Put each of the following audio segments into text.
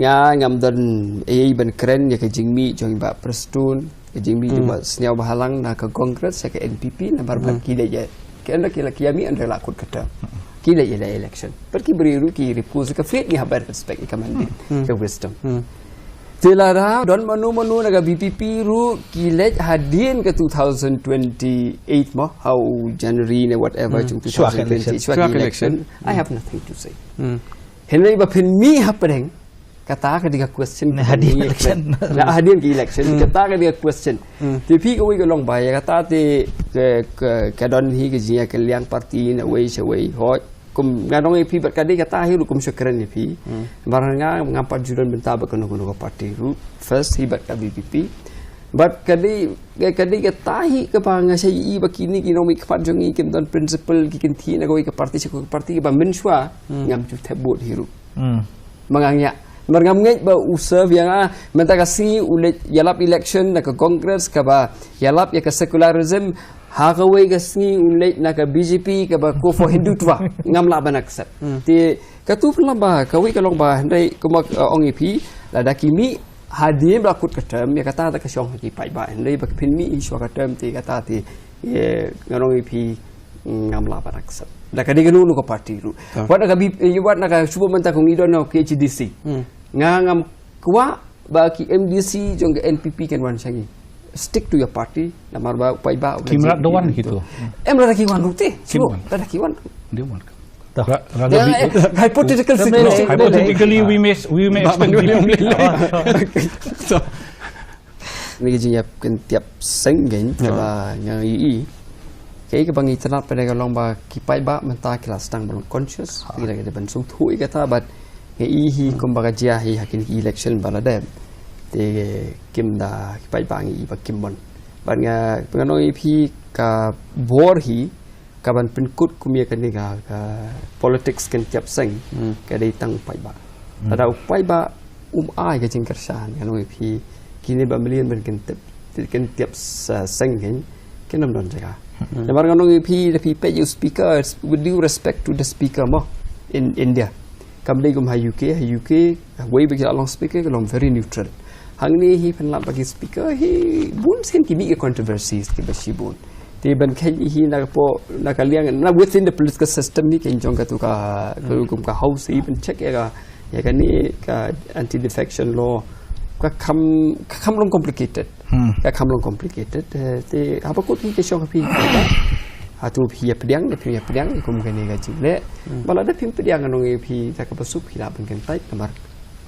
ngam dan ban keren ya ke jingmi jong ba prestun ke jingmi juga senyau bahalang na ke kongres ya ke NPP na barbat kida ya kena kila kiami anda lakut kata kida ya election pergi beri ruki repose ke fit ni habar respect ikamandi ke wisdom Telara don manu naga BPP ru kilet hadin ke 2028 mo how January ne whatever 2020 election I have nothing to say. Henry ba pin mi hapadeng kata ka diga question hadin election na hadin ke election kata ka diga question TP ko wi ko long ba ya kata te ke don hi ke jia ke liang party na way hoi kum nganong EP bat kadi kata hiru kum syukran EP baranga ngapat juran benta bakono kono parti ru first hibat ka BPP but kadi kata hi ke panga sai bakini kinomi kapat jongi kim don principal kikin thi na koi ke parti ke ba menswa ngam tu thebot hiru mangangnya marngam ngai ba userve yang menta kasi ulet yalap election na ke congress ka ba yalap ya ke secularism Hakaway gasni ulit na ka BJP ka ba ko for Hindu twa ngam la banak sat ti katu pula ba kawai kalong ba ndai kumak ong EP la dakimi hadim rakut katam ya kata ta ka syong ki pai ba ndai ba pin mi iswa katam ti kata ti ngarong EP ngam la banak sat da ka diganu ko party ru wat na ka wat na ka subo menta kong idon no KHDC ngam kwa ba ki MDC jong ke NPP kan wan sangi stick to your party namar ba pai ba kimrat doan gitu emra kiwan rute silo ada kiwan dewan hypothetically we may expect so ni jinya Kyntiap seng gen ba yang i kai ke bangi tanap pada kalong ba kipai ba menta kelas tang belum conscious kira ke ban sung thui kata bat ngi hi kumbaga jia hi hakin election baladem te kim da kipai bangi ba kimbon ban nga penganoi phi ka bor hi ka ban penkut kumia kan ga ka politics Kyntiap seng ka dei tang pai ba tada pai ba ai ka jingkersan kanoi phi kini ba million ban Kyntiap seng hen kenam don jaga namar kanoi phi the pay you speakers with due respect to the speaker mo in India kam dei gum ha UK way bagi along speaker kalong very neutral hang ni hi penlap bagi speaker hi bun sen kini ke controversies ke bashi bun ti ban khen hi na po na kaliang na within the political system ni ken jong ka tu ka kum ka house hi ban check ya ka ni ka anti defection law ka kham long complicated ti apa ko ti ke shong pi atu pi pediang kum kan ni ga jile bala da pim pediang anong pi ta ka basup hi la ban kan tai kamar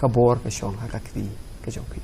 ka bor ka shong ha ka kri ke jong pi